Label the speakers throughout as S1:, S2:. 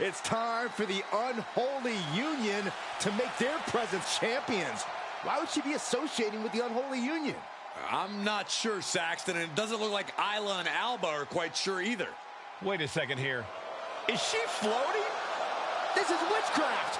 S1: It's time for the unholy union to make their presence champions. Why would she be associating with the unholy union?
S2: I'm not sure, Saxton, and it doesn't look like Isla and Alba are quite sure either.
S3: Wait a second here. Is she floating?
S1: This is witchcraft!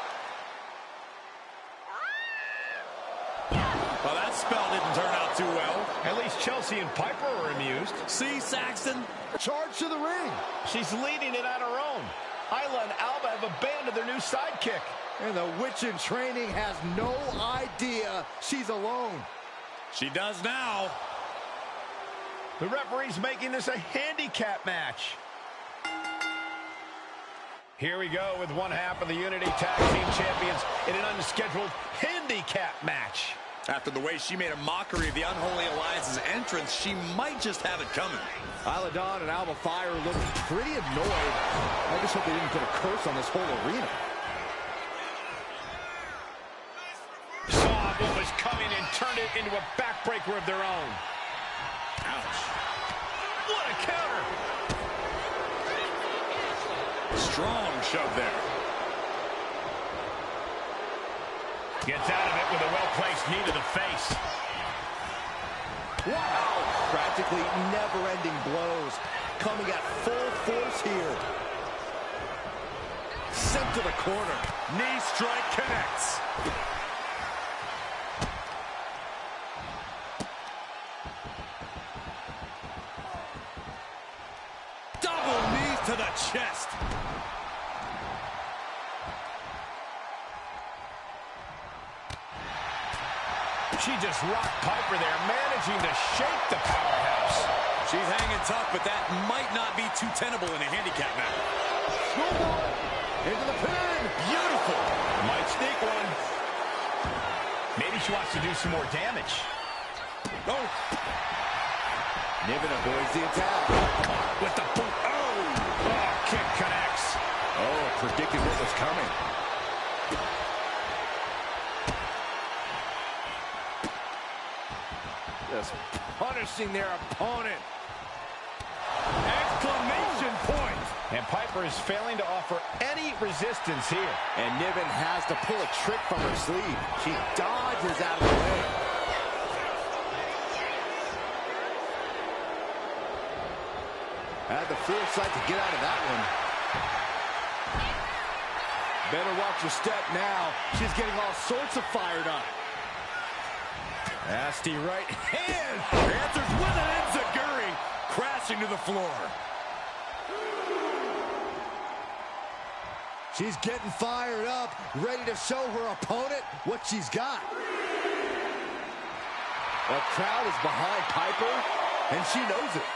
S2: Well, that spell didn't turn out too well.
S3: At least Chelsea and Piper are amused.
S2: See, Saxton?
S1: Charge to the ring.
S3: She's leading it on her own. Isla and Alba have abandoned their new sidekick.
S1: And the witch in training has no idea she's alone.
S2: She does now.
S3: The referee's making this a handicap match. Here we go with one half of the Unity Tag Team Champions in an unscheduled handicap match.
S2: After the way she made a mockery of the Unholy Alliance's entrance, she might just have it coming.
S1: Isla Dawn and Alba Fire look pretty annoyed. I just hope they didn't put a curse on this whole arena.
S3: Saw what was coming and turned it into a backbreaker of their own.
S2: Ouch.
S3: What a counter!
S2: Strong shove there.
S3: Gets out of it with a well-placed knee to the face.
S1: Wow! Practically never-ending blows. Coming at full force here. Sent to the corner.
S2: Knee strike connects. Double knees to the chest.
S3: She just rocked Piper there, managing to shake the powerhouse.
S2: She's hanging tough, but that might not be too tenable in a handicap match.
S1: Schoolboy into the pin.
S2: Beautiful.
S3: Might sneak one. Maybe she wants to do some more damage.
S2: Oh.
S1: Niven avoids the attack.
S2: With the boot. Oh.
S3: Oh, kick connects.
S1: Oh, predicted what was coming. Just punishing their opponent. Exclamation point!
S3: And Piper is failing to offer any resistance here.
S1: And Niven has to pull a trick from her sleeve. She dodges out of the way. Had the foresight to get out of that one. Better watch your step now. She's getting all sorts of fired up. Nasty right hand.
S2: Answers with an enziguri, crashing to the floor.
S1: She's getting fired up, ready to show her opponent what she's got. The crowd is behind Piper, and she knows it.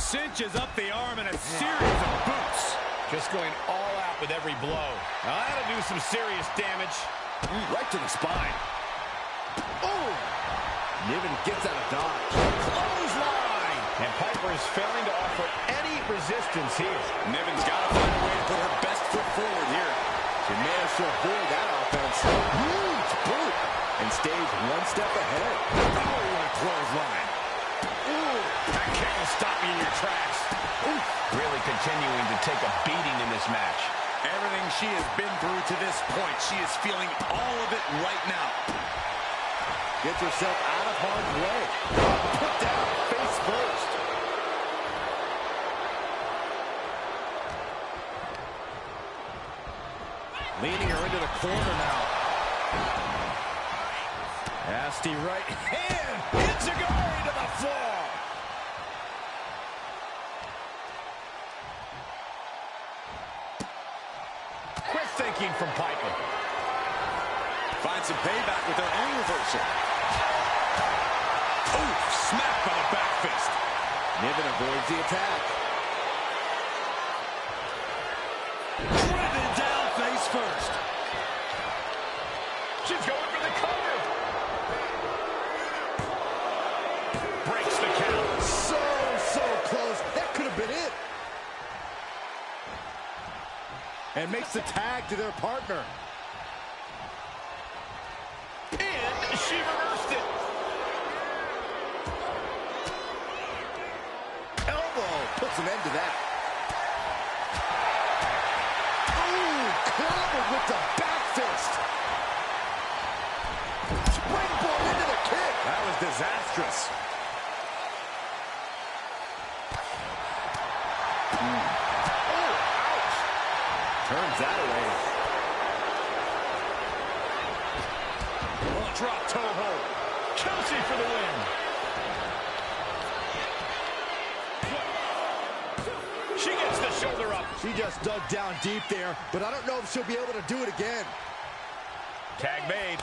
S2: Cinches up the arm in a series of boots.
S3: Just going all out with every blow. Now that'll do some serious damage.
S1: Right to the spine. Oh! Niven gets out of dodge. Clothesline!
S3: And Piper is failing to offer any resistance here.
S2: Niven's got to find a way to put her best foot forward here.
S1: She managed to avoid that offense. Huge boot. And stays one step ahead.
S2: Oh, what a clothesline.
S3: Ooh, that kick will stop you in your tracks. Ooh. Really continuing to take a beating in this match.
S2: Everything she has been through to this point, she is feeling all of it right now.
S1: Gets herself out of harm's way. Put down face first. Leaning her into the corner now. Nasty right hand. Enziguri to the floor.
S3: Quick thinking from Piper.
S2: Finds some payback with her own reversal. Oof, smack by the back fist.
S1: Niven avoids the attack.
S2: Driven down face first.
S3: She's going for the cover. Breaks the count.
S1: So close. That could have been it. And makes the tag to their partner.
S3: And she reversed it.
S1: Elbow puts an end to that. Ooh, clobbered with the back fist. Springboard into the kick.
S2: That was disastrous.
S1: Oh, ouch. Turns that away.
S2: Oh, drop toe hold.
S3: Chelsea for the win. She gets the shoulder up.
S1: She just dug down deep there, but I don't know if she'll be able to do it again.
S3: Tag made.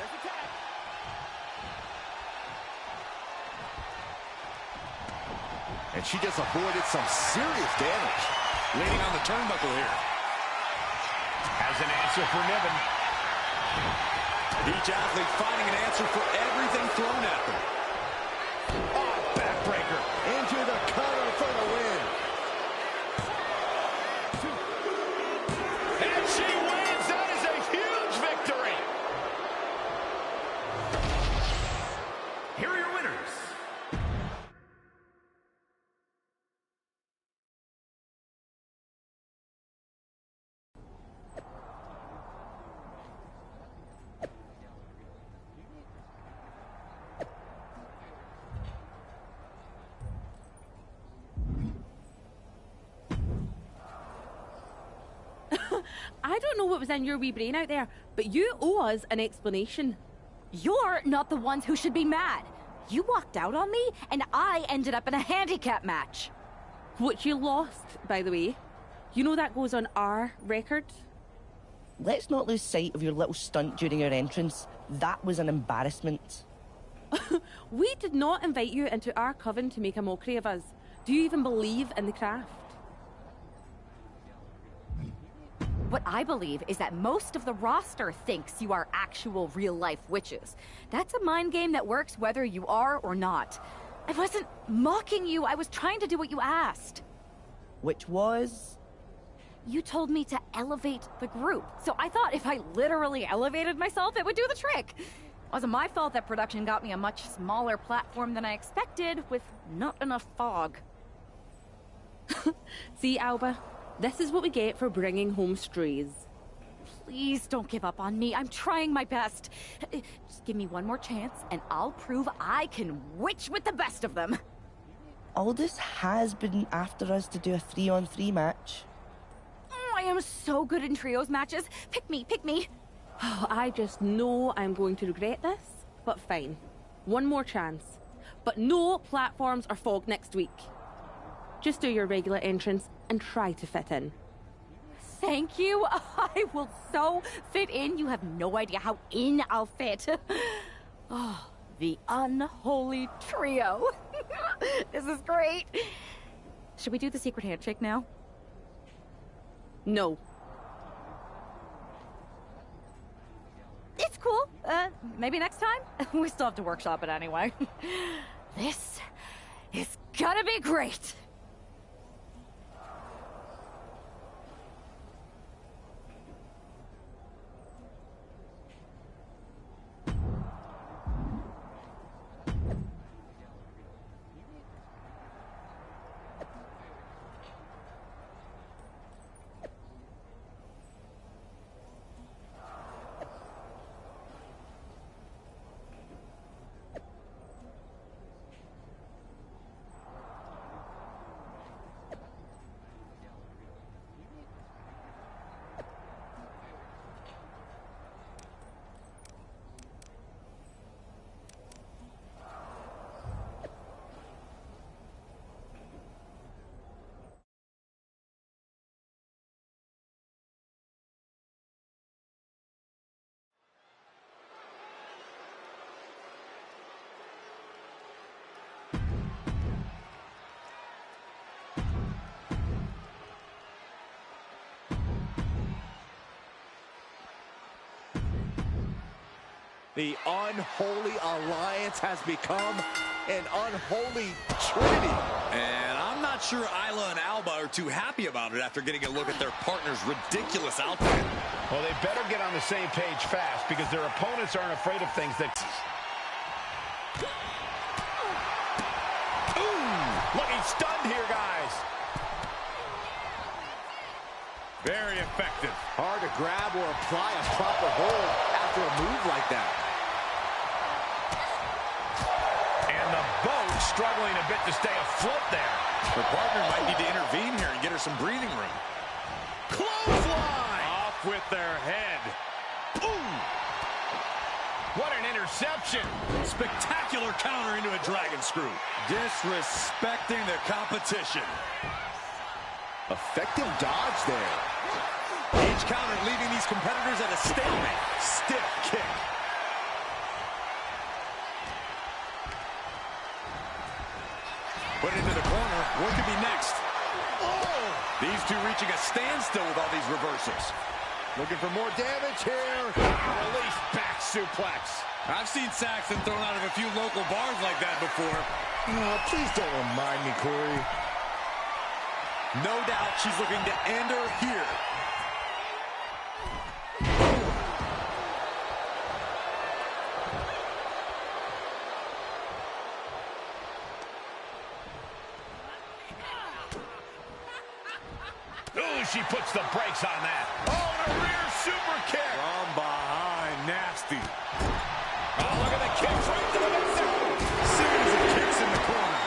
S1: And she just avoided some serious damage.
S2: Leaning on the turnbuckle here.
S3: Has an answer for Niven.
S2: Each athlete finding an answer for everything thrown at them.
S1: Oh, backbreaker. Into the cover for the win.
S3: And she wins. That is a huge victory. Here are your winners.
S4: I don't know what was in your wee brain out there, but you owe us an explanation.
S5: You're not the ones who should be mad. You walked out on me, and I ended up in a handicap match.
S4: Which you lost, by the way. You know that goes on our record.
S6: Let's not lose sight of your little stunt during your entrance. That was an embarrassment.
S4: We did not invite you into our coven to make a mockery of us. Do you even believe in the craft?
S5: What I believe is that most of the roster thinks you are actual real-life witches. That's a mind game that works whether you are or not. I wasn't mocking you. I was trying to do what you asked.
S6: Which was?
S5: You told me to elevate the group, so I thought if I literally elevated myself, it would do the trick. It wasn't my fault that production got me a much smaller platform than I expected, with not enough fog.
S4: See, Alba, this is what we get for bringing home strays.
S5: Please don't give up on me. I'm trying my best. Just give me one more chance, and I'll prove I can witch with the best of them.
S6: Aldous has been after us to do a 3-on-3 match.
S5: I am so good in trios matches. Pick me, pick me.
S4: Oh, I just know I'm going to regret this, but fine. One more chance. But no platforms or fog next week. Just do your regular entrance and try to fit in.
S5: Thank you. I will so fit in. You have no idea how in I'll fit. Oh, the unholy trio. This is great. Should we do the secret handshake now?
S4: No.
S5: It's cool. Maybe next time? We still have to workshop it anyway. This is gonna be great.
S1: The unholy alliance has become an unholy trinity.
S2: And I'm not sure Isla and Alba are too happy about it after getting a look at their partner's ridiculous outfit.
S3: Well, they better get on the same page fast because their opponents aren't afraid of things that... Ooh! Looking stunned here, guys.
S2: Very effective.
S1: Hard to grab or apply a proper hold after a move like that.
S3: And the boat struggling a bit to stay afloat there.
S2: Her partner might need to intervene here and get her some breathing room. Clothesline!
S3: Off with their head. Ooh! What an interception.
S2: Spectacular counter into a dragon screw. Disrespecting the competition.
S1: Effective dodge there.
S2: Each counter leaving these competitors at a stalemate. Stiff kick. Put into the corner. What could be next? Oh! These two reaching a standstill with all these reversals.
S1: Looking for more damage here.
S3: Release back suplex.
S2: I've seen Saxton thrown out of a few local bars like that before.
S1: Oh, please don't remind me, Corey.
S2: No doubt she's looking to end her here.
S3: Ooh, she puts the brakes on that. Oh, and a rear super kick.
S2: From behind, nasty.
S3: Oh, look at the kicks right to the midsection.
S2: Series of kicks in the corner.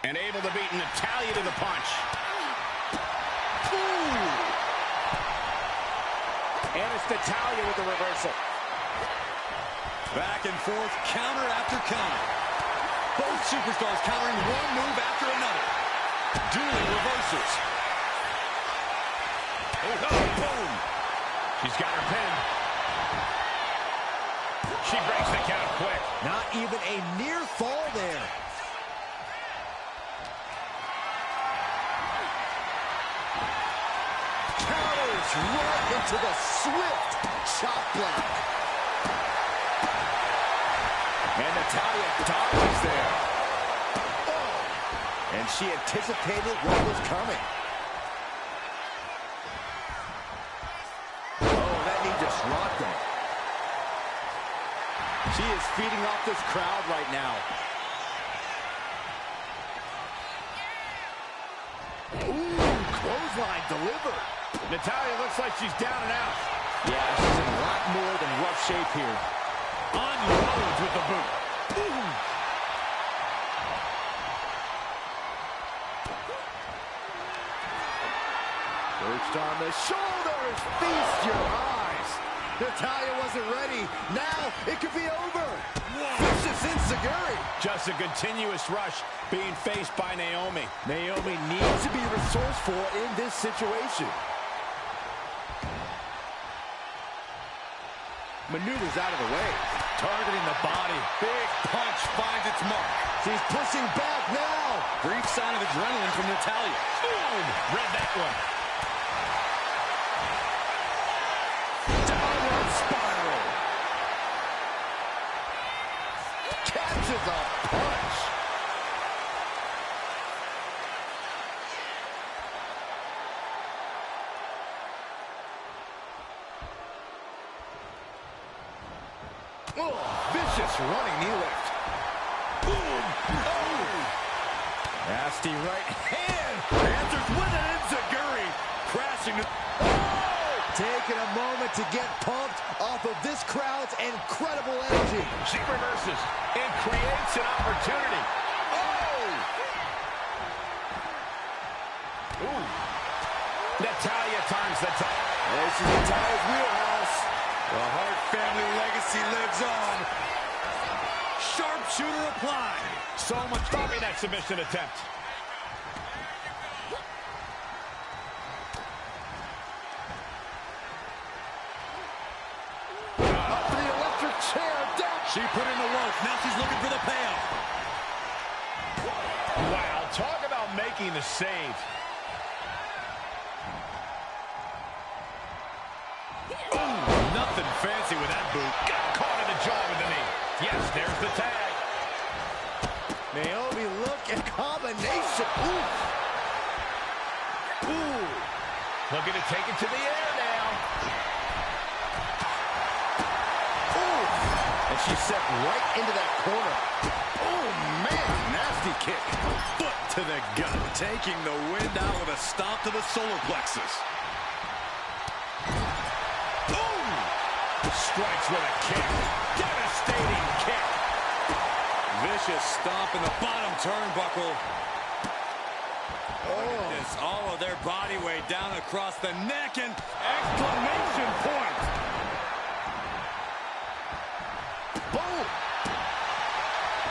S3: And able to beat Natalya to the punch.
S1: And it's Natalya with the reversal.
S2: Back and forth, counter after counter. Both superstars countering one move after another. Dueling reversals.
S3: Oh, boom. She's got her pin. She breaks the count quick.
S1: Not even a near fall there. Counters right into the swift chop block. And Natalya dodges there. Oh. And she anticipated what was coming. Oh, that knee just rocked him. She is feeding off this crowd right now. Ooh, clothesline delivered.
S3: Natalya looks like she's down and out.
S1: Yeah, she's in a lot more than rough shape here.
S3: Unloads with the boot.
S1: Ooh. Perched on the shoulders, feast your eyes. Natalya wasn't ready. Now it could be over. Vicious enziguri.
S3: Just a continuous rush being faced by Naomi.
S1: Naomi needs to be resourceful in this situation. Maneuvers out of the way.
S2: Targeting the body. Big punch finds its mark.
S1: She's pushing back now.
S2: Brief sign of adrenaline from Natalya.
S3: Boom! Read that one.
S1: Downward spiral. Catches a punch. Oh, vicious running knee lift. Boom. Oh. Nasty right hand.
S2: Answers with an enziguri. Crashing to...
S1: Oh! Taking a moment to get pumped off of this crowd's incredible energy.
S3: She reverses and creates an opportunity.
S1: Oh!
S3: Ooh. Natalya turns the tide.
S1: This is Natalya's wheelhouse.
S2: The Hart family legacy lives on. Sharpshooter applied.
S3: So much stopping that submission attempt.
S1: Up to the electric chair. Down.
S2: She put in the work. Now she's looking for the payoff.
S3: Wow, talk about making the save.
S2: Nothing fancy with that boot.
S3: Got caught in the jaw with the knee. Yes, there's the tag.
S1: Naomi, look at combination. Ooh. Ooh.
S3: Looking to take it to the air now.
S1: And she's set right into that corner. Oh, man, nasty kick.
S2: Foot to the gut, taking the wind out with a stomp to the solar plexus.
S3: Boom! Strikes with a kick. Devastating kick.
S2: Vicious stomp in the bottom turnbuckle. It's all of their body weight down across the neck and
S3: Exclamation point.
S1: Boom!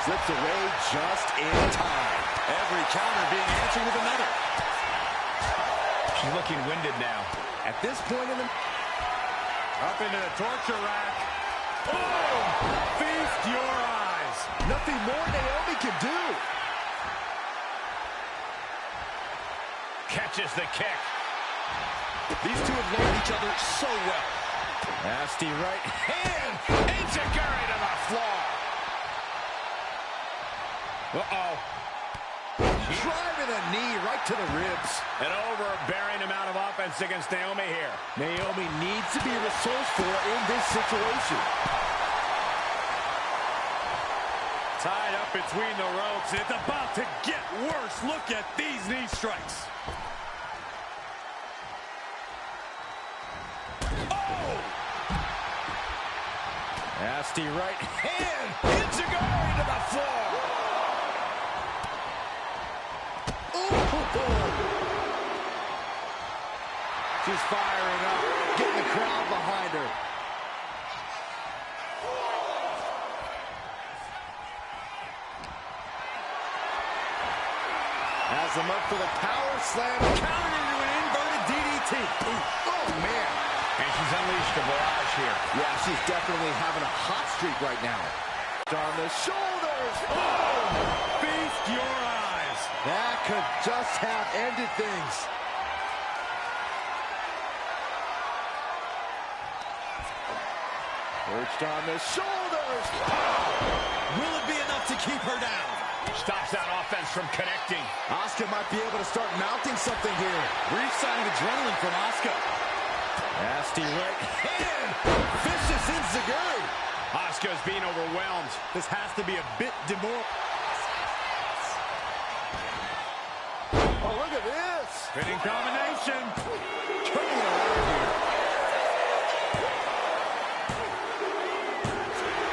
S1: Slips away just in time.
S2: every counter being answered with another.
S3: She's looking winded now.
S1: At this point in the...
S2: Up into the torture rack. Oh! Feast your eyes.
S1: Nothing more Naomi can do.
S3: Catches the kick.
S2: These two have learned each other so well.
S1: Nasty right hand.
S3: Enzuigiri to the floor. Uh-oh.
S1: Driving a knee right to the ribs.
S3: An overbearing amount of offense against Naomi here.
S1: Naomi needs to be resourceful in this situation.
S2: Tied up between the ropes. It's about to get worse. Look at these knee strikes.
S3: Oh!
S1: Nasty right hand.
S3: Enzuigiri to the floor.
S1: She's firing up, getting the crowd behind her. Has them up for the power slam, countered into an inverted DDT. Oh, man.
S3: And she's unleashed a barrage here.
S1: Yeah, she's definitely having a hot streak right now. On the shoulders.
S2: Oh! Feast your eyes.
S1: That could just have ended things. Perched on the shoulders.
S2: Will it be enough to keep her down?
S3: Stops that offense from connecting.
S1: Asuka might be able to start mounting something here.
S2: Brief sign of adrenaline from Asuka.
S1: Nasty right hand. Vicious Enzuigiri.
S3: Asuka's being overwhelmed.
S2: This has to be a bit demoralizing.
S1: Oh, look at this.
S2: Hitting combination.
S1: Turning it around here.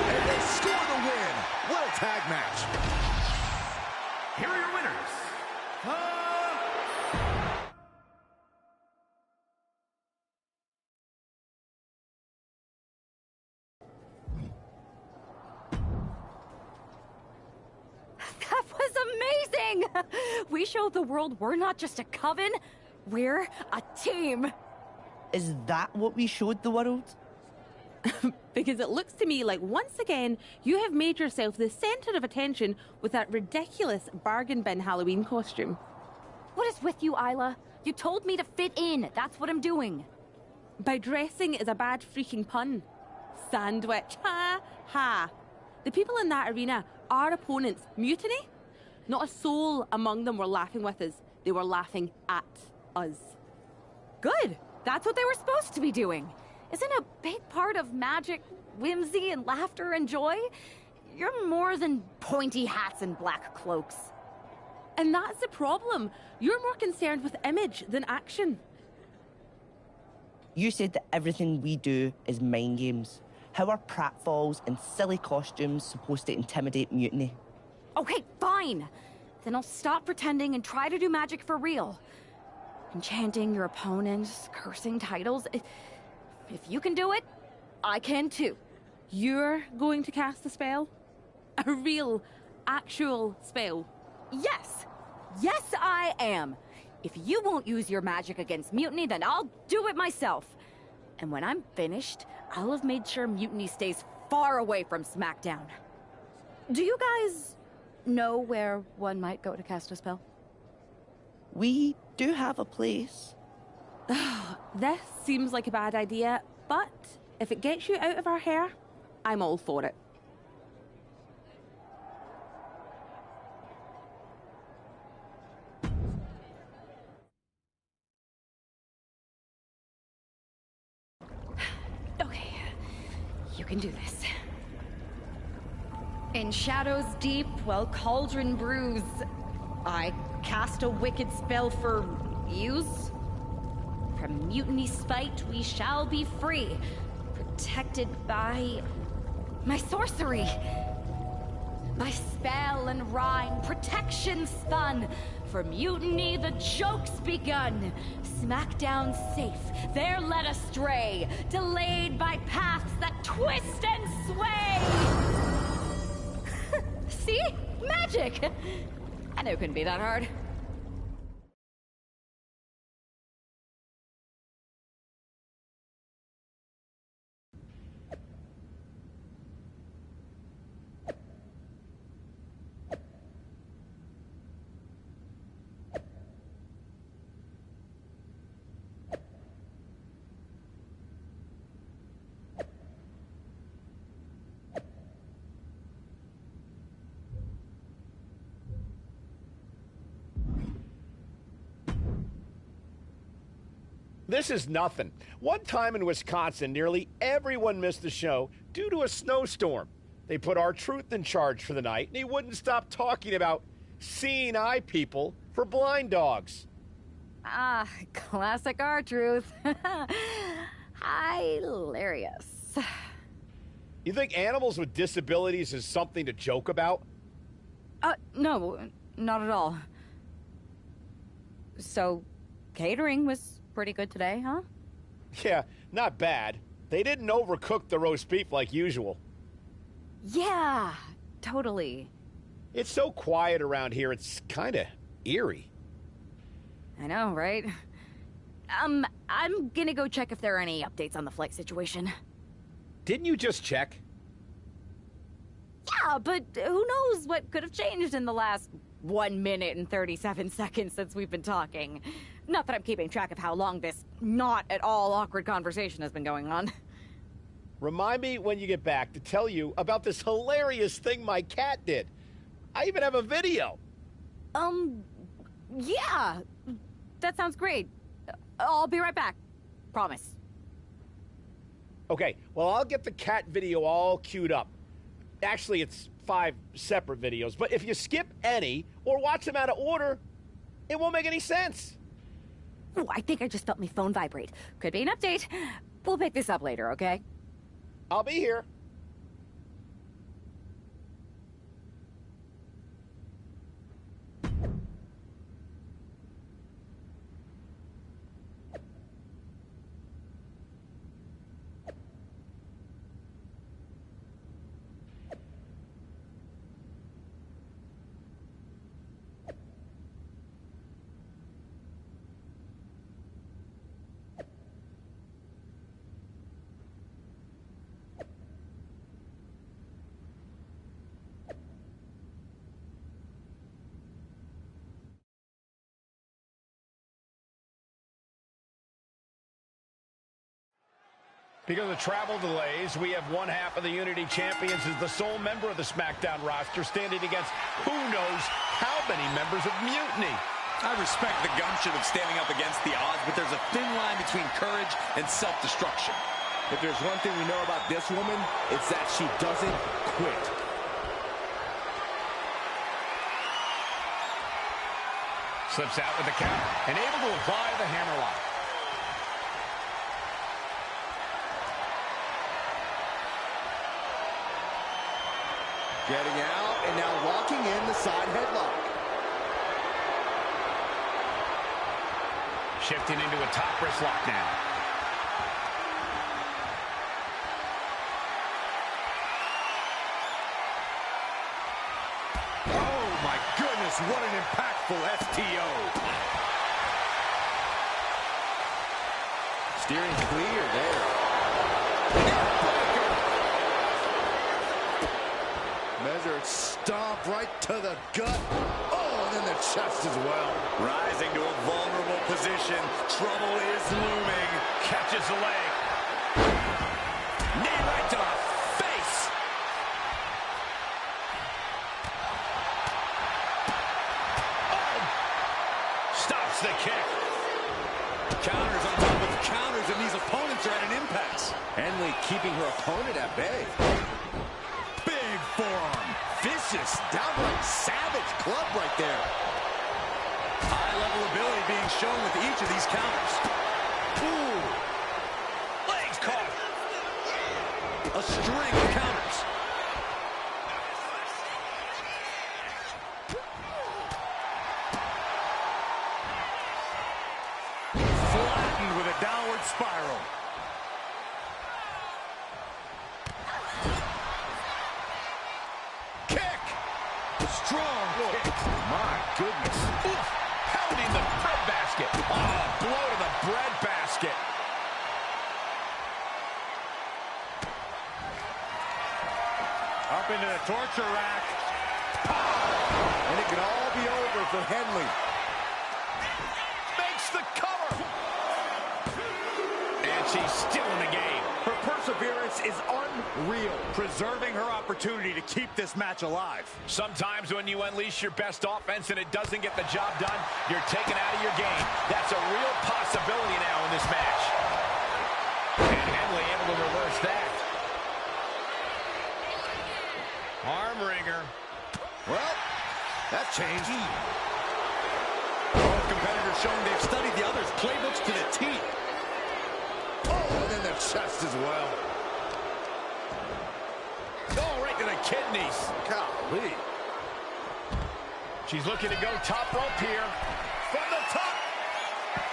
S1: And they score the win. What a tag match.
S3: Here are your winners.
S5: That was amazing! We showed the world we're not just a coven, we're a team.
S6: Is that what we showed the world?
S4: Because it looks to me like once again you have made yourself the center of attention with that ridiculous bargain bin Halloween costume.
S5: What is with you, Isla? You told me to fit in. That's what I'm doing.
S4: By dressing is a bad freaking pun. Sandwich. Ha ha. The people in that arena, our opponents, mutiny? Not a soul among them were laughing with us. They were laughing at us.
S5: Good. That's what they were supposed to be doing. Isn't a big part of magic whimsy and laughter and joy? You're more than pointy hats and black cloaks.
S4: And that's the problem. You're more concerned with image than action.
S6: You said that everything we do is mind games. How are pratfalls and silly costumes supposed to intimidate mutiny?
S5: Okay, fine. Then I'll stop pretending and try to do magic for real. Enchanting your opponents, cursing titles. If you can do it, I can too.
S4: You're going to cast a spell? A real, actual spell?
S5: Yes. Yes, I am. If you won't use your magic against mutiny, then I'll do it myself. And when I'm finished, I'll have made sure mutiny stays far away from SmackDown. Do you guys know where one might go to cast a spell?
S6: We do have a place.
S4: This seems like a bad idea, but if it gets you out of our hair, I'm all for it.
S5: Okay, you can do this. In shadows deep, while cauldron brews, I cast a wicked spell for use. From mutiny spite we shall be free, protected by my sorcery. By spell and rhyme, protection spun. For mutiny the joke's begun. Smackdown safe, there led astray, delayed by paths that twist and sway. See? Magic! I knew it couldn't be that hard.
S7: This is nothing. One time in Wisconsin, nearly everyone missed the show due to a snowstorm. They put R-Truth in charge for the night, and he wouldn't stop talking about seeing eye people for blind dogs.
S5: Ah, classic R-Truth. Hilarious.
S7: You think animals with disabilities is something to joke about?
S5: No, not at all. So, catering was pretty good today, huh?
S7: Yeah, not bad. They didn't overcook the roast beef like usual.
S5: Yeah, totally.
S7: It's so quiet around here, it's kind of eerie.
S5: I know, right? I'm gonna go check if there are any updates on the flight situation.
S7: Didn't you just check?
S5: Yeah, but who knows what could have changed in the last 1 minute and 37 seconds since we've been talking. Not that I'm keeping track of how long this not at all awkward conversation has been going on.
S7: Remind me when you get back to tell you about this hilarious thing my cat did. I even have a video.
S5: Yeah. That sounds great. I'll be right back. Promise.
S7: Okay, well, I'll get the cat video all queued up. Actually, it's 5 separate videos, but if you skip any or watch them out of order, it won't make any sense.
S5: Ooh, I think I just felt my phone vibrate. Could be an update. We'll pick this up later, okay?
S7: I'll be here. Because of travel delays, we have one half of the Unity Champions as the sole member of the SmackDown roster standing against who knows how many members of Mutiny.
S2: I respect the gumption of standing up against the odds, but there's a thin line between courage and self-destruction.
S1: If there's one thing we know about this woman, it's that she doesn't quit.
S7: Slips out with the count and able to apply the hammerlock.
S1: Getting out and now locking in the side headlock.
S7: Shifting into a top wrist lock now.
S1: Oh my goodness, what an impactful STO. Steering clear there. Measured stomp right to the gut. Oh, and then the chest as well.
S2: Rising to a vulnerable position. Trouble is looming.
S7: Catches the leg.
S2: Knee right to the face.
S7: Oh! Stops the kick.
S2: Counters on top of counters, and these opponents are at an impasse.
S1: Henley keeping her opponent at bay. Big
S2: forearm.
S1: Vicious, downright savage club right there.
S2: High-level ability being shown with each of these counters.
S3: Ooh. Legs caught.
S2: A string of counters. Flattened with a downward spiral.
S3: Kick.
S2: Strong kick.
S1: My goodness.
S3: Oof. Pounding the bread basket. Oh, blow to the bread basket.
S2: Up into the torture rack.
S1: And it can all be over for Henley.
S3: Makes the cover. And she's still in the game.
S1: Her perseverance is unreal.
S2: Preserving her opportunity to keep this match alive.
S3: Sometimes when you unleash your best offense and it doesn't get the job done, you're taken out of your game. That's a real possibility now in this match. And Henley able to reverse that. Arm wringer.
S1: Well, that changed.
S2: Both competitors showing they've studied the other's playbooks to the T.
S1: Oh, and then the chest as well.
S3: Oh, right to the kidneys.
S1: Golly.
S3: She's looking to go top rope here. From the top.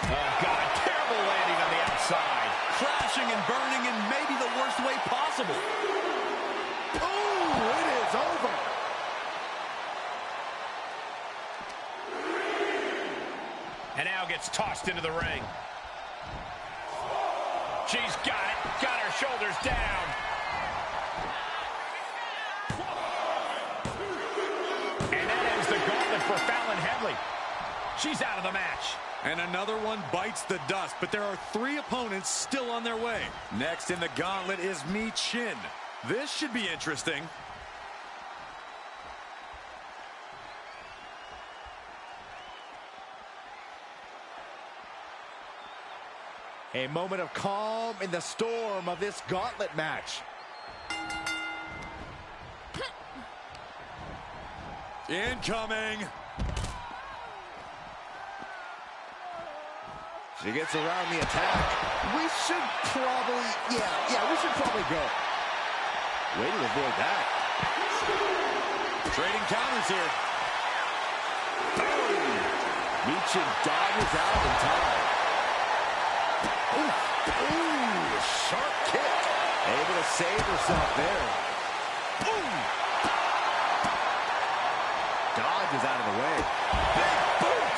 S3: Oh, God, terrible landing on the outside.
S2: Crashing and burning in maybe the worst way possible.
S1: Oh, it is over.
S3: And now gets tossed into the ring. She's got it. Got her shoulders down. And that ends the gauntlet for Fallon Henley. She's out of the match.
S2: And another one bites the dust, but there are 3 opponents still on their way. Next in the gauntlet is Mi Chin. This should be interesting.
S1: A moment of calm in the storm of this gauntlet match.
S2: Incoming.
S1: She gets around the attack. We should probably, we should probably go. Way to avoid that.
S2: Trading counters here.
S1: Michin dodges out in time. Ooh, sharp kick. Able to save herself there. Ooh. Dodges out of the way. Big boot.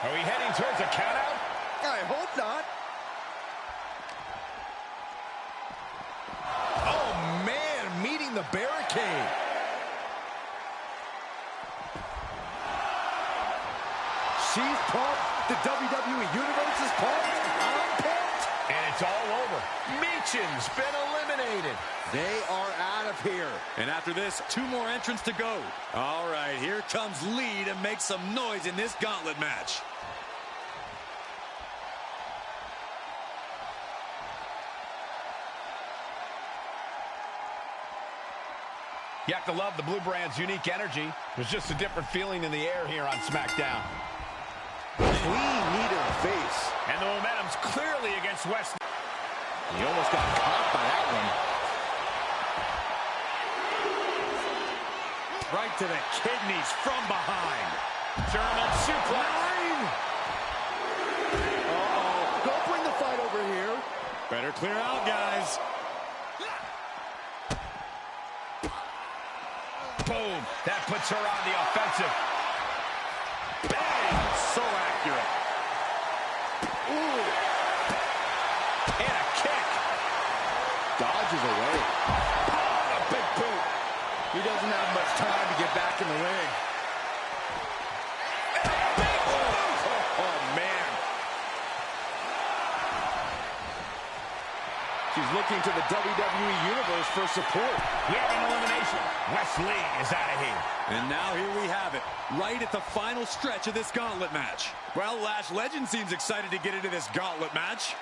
S3: Are we heading towards a countout?
S1: I hope not. Oh, man, meeting the barricade. She's pumped. The WWE Universe is pumped. I'm pumped.
S3: And it's all over. Michin's been eliminated.
S1: They are out of here.
S2: And after this, 2 more entrants to go. All right, here comes Lee to make some noise in this gauntlet match.
S3: You have to love the Blue Brand's unique energy. There's just a different feeling in the air here on SmackDown.
S1: Clean knee to the face.
S3: And the momentum's clearly against West.
S1: He almost got caught by that one.
S2: Right to the kidneys from behind.
S3: German suplex.
S1: Uh-oh. Don't bring the fight over here.
S2: Better clear out, guys.
S3: Boom. That puts her on the offensive. Bang.
S2: So accurate.
S3: Ooh. And a kick.
S1: Dodges away.
S3: Oh, a big boot.
S1: He doesn't have much time to get back in the ring.
S3: Big boot.
S1: Oh, man. She's looking to the WWE Universe for support.
S3: We have an elimination. Wesley is out of here.
S2: And now here we have it, right at the final stretch of this gauntlet match. Well, Lash Legend seems excited to get into this gauntlet match.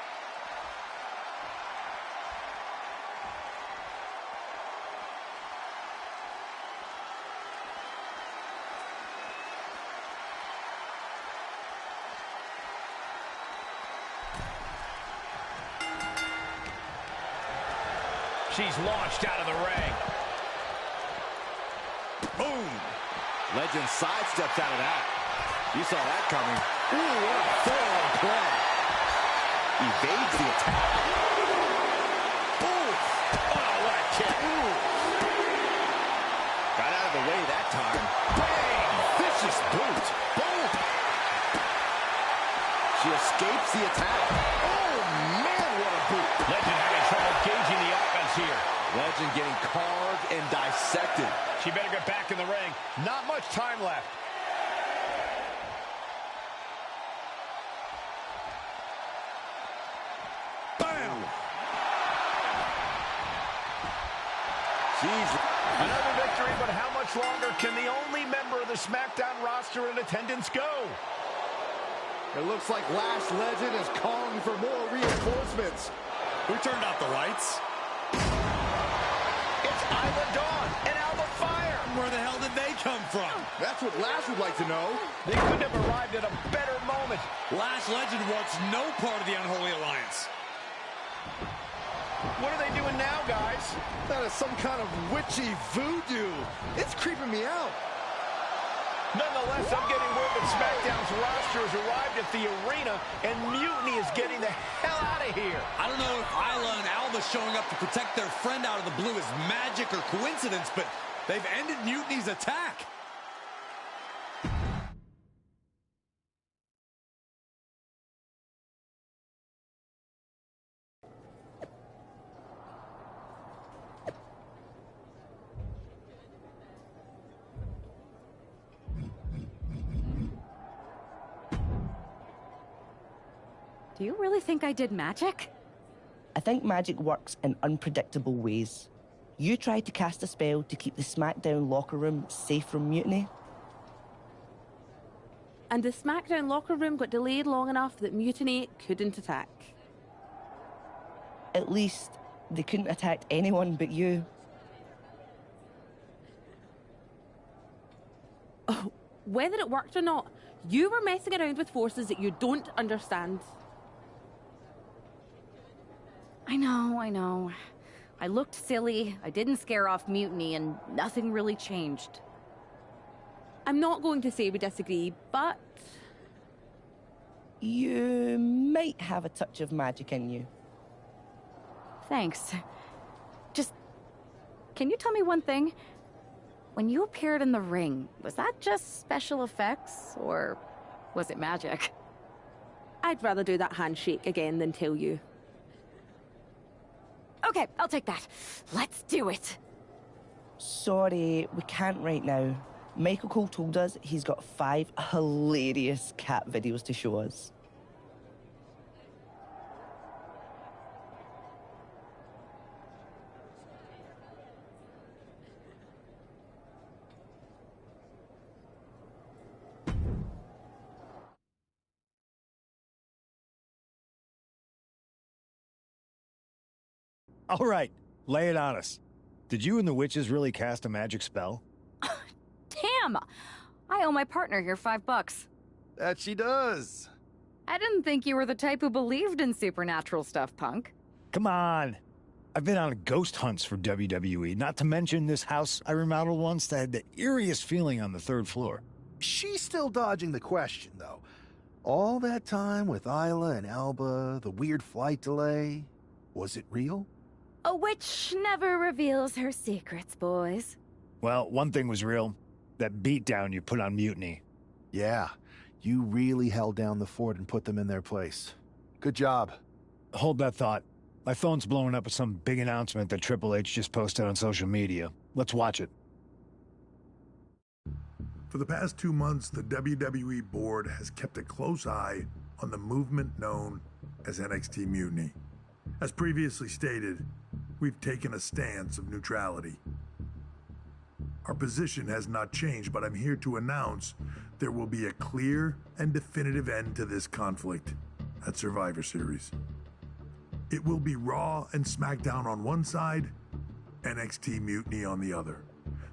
S3: She's launched out of the ring.
S2: Boom.
S1: Legend sidesteps out of that. You saw that coming. Ooh, what a forearm play. Evades the attack. Ooh. Oh, what a kick. Ooh. Got out of the way that time. Bang! Vicious boot. Boom. She escapes the attack. Oh, man, what a boot.
S3: Legend having trouble gauging the offense here.
S1: Legend getting carved and dissected.
S3: She better get back in the ring. Not much time left.
S2: Bam!
S1: Jeez.
S3: Another victory, but how much longer can the only member of the SmackDown roster in attendance go?
S1: It looks like Lash Legend is calling for more reinforcements.
S2: Who turned off the lights?
S3: It's Isla Dawn and Alba Fire.
S2: Where the hell did they come from?
S1: That's what Lash would like to know.
S3: They couldn't have arrived at a better moment.
S2: Lash Legend wants no part of the Unholy Alliance.
S3: What are they doing now, guys?
S1: That is some kind of witchy voodoo. It's creeping me out.
S3: Nonetheless, I'm getting word that SmackDown's roster has arrived at the arena, and Mutiny is getting the hell out of here.
S2: I don't know if Isla and Alba showing up to protect their friend out of the blue is magic or coincidence, but they've ended Mutiny's attack.
S5: Do you really think I did magic?
S6: I think magic works in unpredictable ways. You tried to cast a spell to keep the SmackDown locker room safe from mutiny.
S4: And the SmackDown locker room got delayed long enough that Mutiny couldn't attack.
S6: At least, they couldn't attack anyone but you.
S4: Oh, whether it worked or not, you were messing around with forces that you don't understand.
S5: I know. I looked silly, I didn't scare off Mutiny, and nothing really changed.
S4: I'm not going to say we disagree, but...
S6: You might have a touch of magic in you.
S5: Thanks. Just, can you tell me one thing? When you appeared in the ring, was that just special effects, or was it magic?
S4: I'd rather do that handshake again than tell you.
S5: Okay, I'll take that. Let's do it.
S6: Sorry, we can't right now. Michael Cole told us he's got 5 hilarious cat videos to show us.
S8: All right, lay it on us. Did you and the witches really cast a magic spell?
S5: Damn! I owe my partner here $5.
S1: That she does.
S5: I didn't think you were the type who believed in supernatural stuff, punk.
S8: Come on. I've been on ghost hunts for WWE, not to mention this house I remodeled once that had the eeriest feeling on the 3rd floor.
S9: She's still dodging the question, though. All that time with Isla and Alba, the weird flight delay, was it real?
S5: A witch never reveals her secrets, boys.
S8: Well, one thing was real. That beatdown you put on Mutiny.
S9: Yeah, you really held down the fort and put them in their place. Good job.
S8: Hold that thought. My phone's blowing up with some big announcement that Triple H just posted on social media. Let's watch it.
S10: For the past 2 months, the WWE board has kept a close eye on the movement known as NXT Mutiny. As previously stated, we've taken a stance of neutrality. Our position has not changed, but I'm here to announce there will be a clear and definitive end to this conflict at Survivor Series. It will be Raw and SmackDown on one side, NXT Mutiny on the other,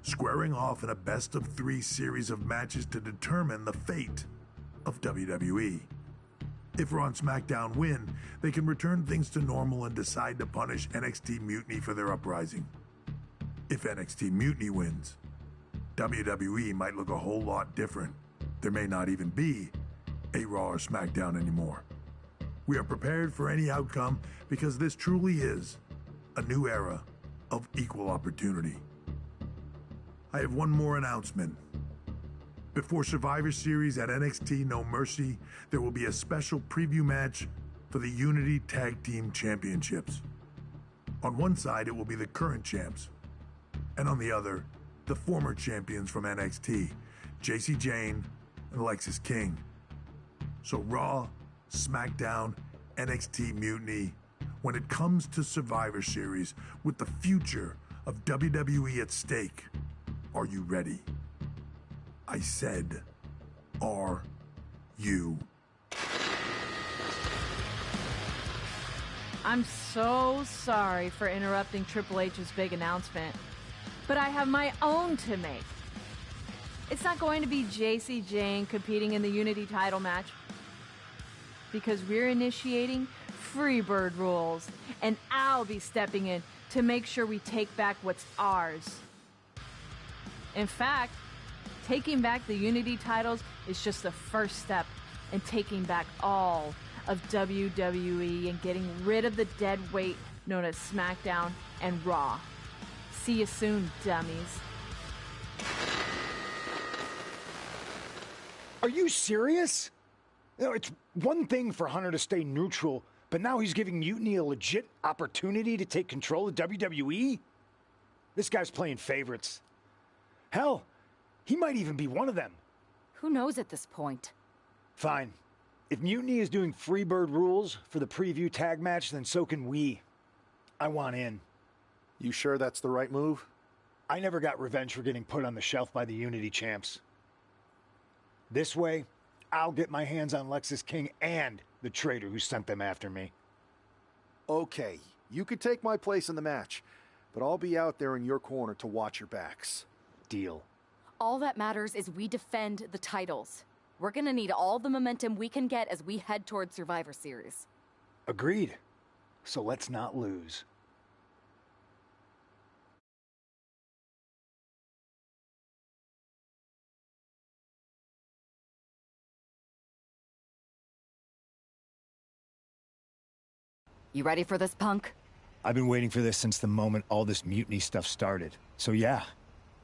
S10: squaring off in a best-of-3 series of matches to determine the fate of WWE. If Raw and SmackDown win, they can return things to normal and decide to punish NXT Mutiny for their uprising. If NXT Mutiny wins, WWE might look a whole lot different. There may not even be a Raw or SmackDown anymore. We are prepared for any outcome because this truly is a new era of equal opportunity. I have one more announcement. Before Survivor Series at NXT No Mercy, there will be a special preview match for the Unity Tag Team Championships. On one side, it will be the current champs, and on the other, the former champions from NXT, Jacy Jayne and Lexis King. So Raw, SmackDown, NXT Mutiny, when it comes to Survivor Series, with the future of WWE at stake, are you ready? I said, are you?
S11: I'm so sorry for interrupting Triple H's big announcement, but I have my own to make. It's not going to be Jacy Jayne competing in the Unity title match, because we're initiating Freebird rules, and I'll be stepping in to make sure we take back what's ours. In fact, taking back the Unity titles is just the first step in taking back all of WWE and getting rid of the dead weight known as SmackDown and Raw. See you soon, dummies.
S8: Are you serious? You know, it's one thing for Hunter to stay neutral, but now he's giving Mutiny a legit opportunity to take control of WWE? This guy's playing favorites. Hell, he might even be one of them.
S5: Who knows at this point?
S8: Fine. If Mutiny is doing Freebird rules for the preview tag match, then so can we. I want in.
S9: You sure that's the right move?
S8: I never got revenge for getting put on the shelf by the Unity champs. This way, I'll get my hands on Lexis King and the traitor who sent them after me.
S9: Okay, you could take my place in the match, but I'll be out there in your corner to watch your backs.
S8: Deal.
S5: All that matters is we defend the titles. We're gonna need all the momentum we can get as we head towards Survivor Series.
S8: Agreed. So let's not lose.
S5: You ready for this, punk?
S8: I've been waiting for this since the moment all this Mutiny stuff started. So yeah,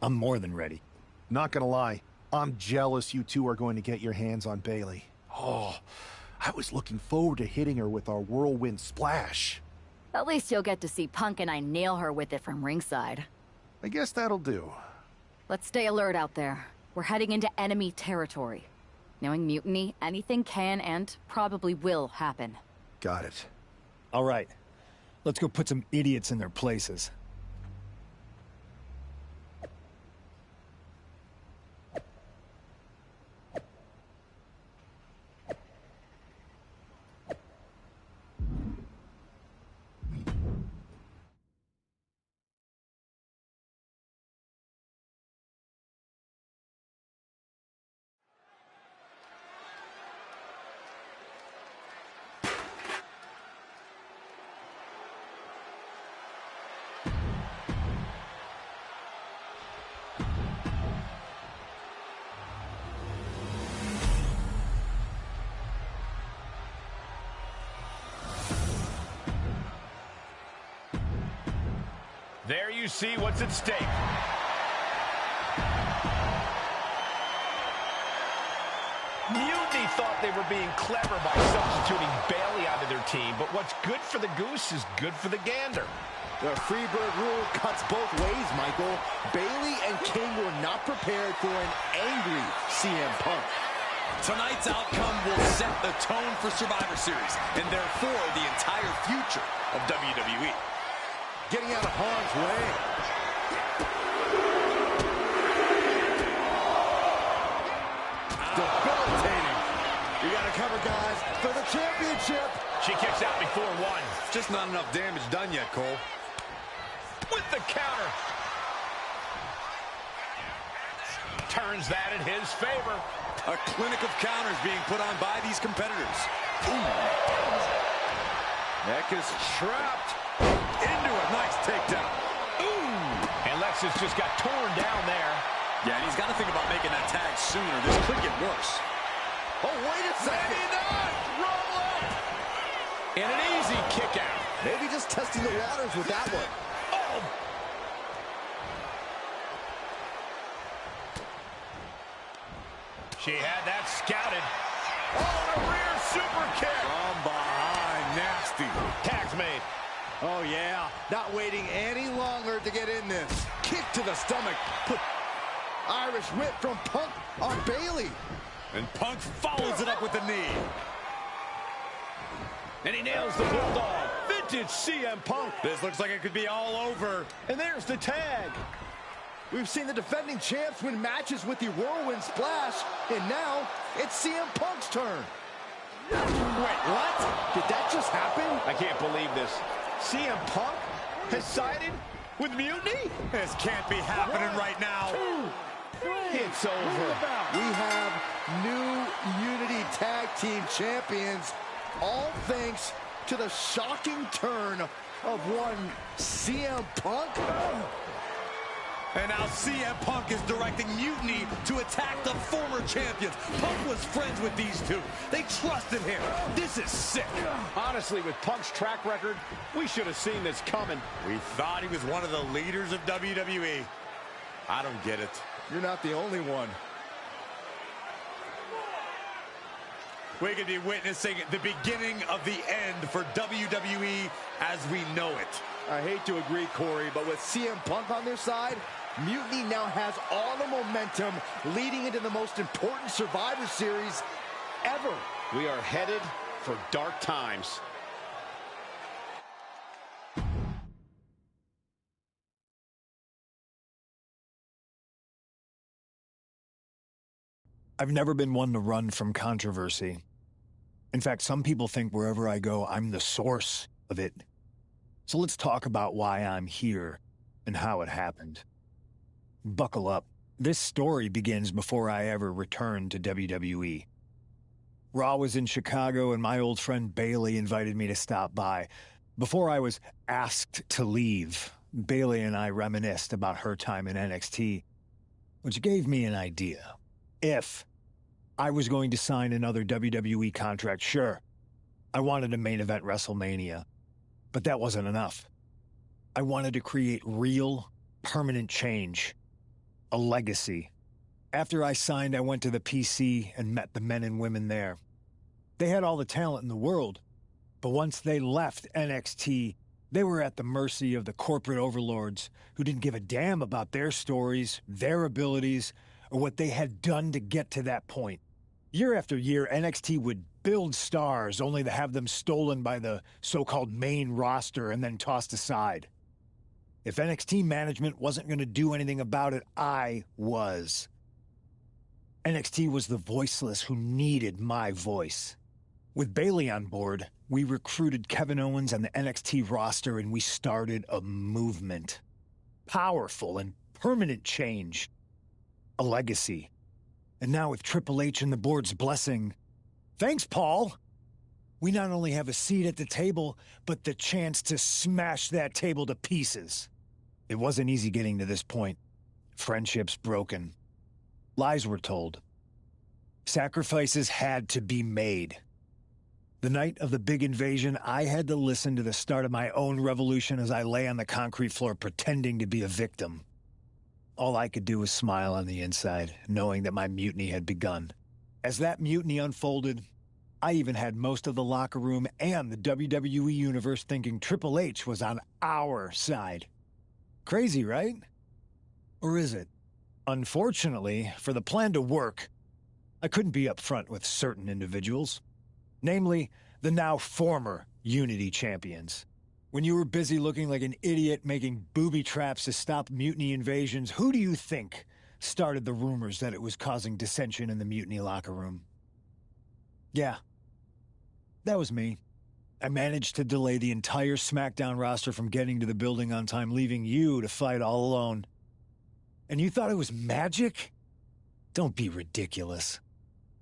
S8: I'm more than ready.
S9: Not gonna lie, I'm jealous you two are going to get your hands on Bayley. Oh, I was looking forward to hitting her with our whirlwind splash.
S5: At least you'll get to see Punk and I nail her with it from ringside.
S9: I guess that'll do.
S5: Let's stay alert out there. We're heading into enemy territory. Knowing Mutiny, anything can and probably will happen.
S9: Got it.
S8: All right, let's go put some idiots in their places.
S3: There you see what's at stake. Mutiny thought they were being clever by substituting Bayley onto their team, but what's good for the goose is good for the gander.
S1: The Freebird rule cuts both ways, Michael. Bayley and King were not prepared for an angry CM Punk.
S2: Tonight's outcome will set the tone for Survivor Series, and therefore the entire future of WWE.
S1: Getting out of harm's way. Debilitating. We got to cover, guys, for the championship.
S3: She kicks out before one.
S2: Just not enough damage done yet, Cole.
S3: With the counter. Turns that in his favor.
S2: A clinic of counters being put on by these competitors. Neck is trapped into a nice takedown.
S3: Ooh! And Lex has just got torn down there.
S2: Yeah, and he's got to think about making that tag sooner. This could get worse.
S1: Oh, wait a second.
S3: Maybe not. Roll up. And an easy kick out.
S1: Maybe just testing the waters with that one.
S3: Oh! She had that scouted. Oh, a rear super kick.
S2: From behind, nasty.
S3: Tag's made.
S1: Oh, yeah. Not waiting any longer to get in this. Kick to the stomach. Put Irish whip from Punk on Bailey.
S2: And Punk follows it up with the knee.
S3: And he nails the Bulldog. Vintage CM Punk.
S2: This looks like it could be all over.
S3: And there's the tag.
S1: We've seen the defending champs win matches with the Whirlwind Splash, and now it's CM Punk's turn.
S3: Wait, what?
S1: Did that just happen?
S3: I can't believe this. CM Punk has sided with Mutiny?
S2: This can't be happening right now.
S3: It's over.
S1: We have new Unity Tag Team Champions, all thanks to the shocking turn of one CM Punk.
S2: And now CM Punk is directing Mutiny to attack the former champions. Punk was friends with these two. They trusted him. This is sick.
S3: Honestly, with Punk's track record, we should have seen this coming.
S2: We thought he was one of the leaders of WWE. I don't get it.
S1: You're not the only one.
S2: We could be witnessing the beginning of the end for WWE as we know it.
S1: I hate to agree, Corey, but with CM Punk on their side, Mutiny now has all the momentum leading into the most important Survivor Series ever.
S3: We are headed for dark times.
S8: I've never been one to run from controversy. In fact, some people think wherever I go, I'm the source of it. So let's talk about why I'm here and how it happened. Buckle up. This story begins before I ever returned to WWE. Raw was in Chicago and my old friend Bailey invited me to stop by. Before I was asked to leave, Bailey and I reminisced about her time in NXT, which gave me an idea. If I was going to sign another WWE contract, sure, I wanted a main event WrestleMania, but that wasn't enough. I wanted to create real, permanent change, a legacy. After I signed, I went to the PC and met the men and women there. They had all the talent in the world, but once they left NXT, they were at the mercy of the corporate overlords who didn't give a damn about their stories, their abilities, or what they had done to get to that point. Year after year, NXT would build stars only to have them stolen by the so-called main roster and then tossed aside. If NXT management wasn't going to do anything about it, I was. NXT was the voiceless who needed my voice. With Bailey on board, we recruited Kevin Owens and the NXT roster and we started a movement. Powerful and permanent change. A legacy. And now with Triple H and the board's blessing, thanks, Paul! We not only have a seat at the table, but the chance to smash that table to pieces. It wasn't easy getting to this point. Friendships broken. Lies were told. Sacrifices had to be made. The night of the big invasion, I had to listen to the start of my own revolution as I lay on the concrete floor pretending to be a victim. All I could do was smile on the inside, knowing that my mutiny had begun. As that mutiny unfolded, I even had most of the locker room and the WWE Universe thinking Triple H was on our side. Crazy, right? Or is it? Unfortunately, for the plan to work, I couldn't be upfront with certain individuals. Namely, the now former Unity champions. When you were busy looking like an idiot making booby traps to stop mutiny invasions, who do you think started the rumors that it was causing dissension in the mutiny locker room? Yeah, that was me. I managed to delay the entire SmackDown roster from getting to the building on time, leaving you to fight all alone. And you thought it was magic? Don't be ridiculous.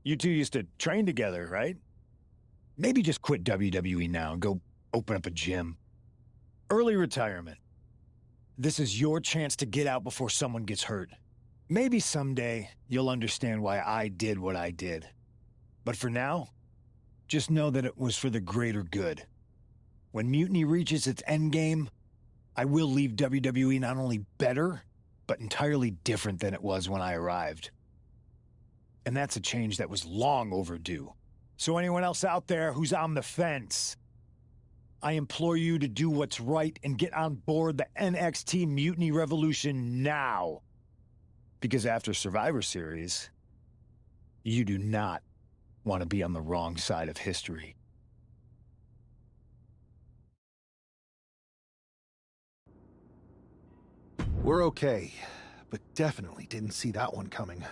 S8: You two used to train together, right? Maybe just quit WWE now and go open up a gym. Early retirement. This is your chance to get out before someone gets hurt. Maybe someday you'll understand why I did what I did. But for now, just know that it was for the greater good. When Mutiny reaches its endgame, I will leave WWE not only better, but entirely different than it was when I arrived. And that's a change that was long overdue. So anyone else out there who's on the fence, I implore you to do what's right and get on board the NXT Mutiny Revolution now. Because after Survivor Series, you do not want to be on the wrong side of history.
S9: We're okay, but definitely didn't see that one coming.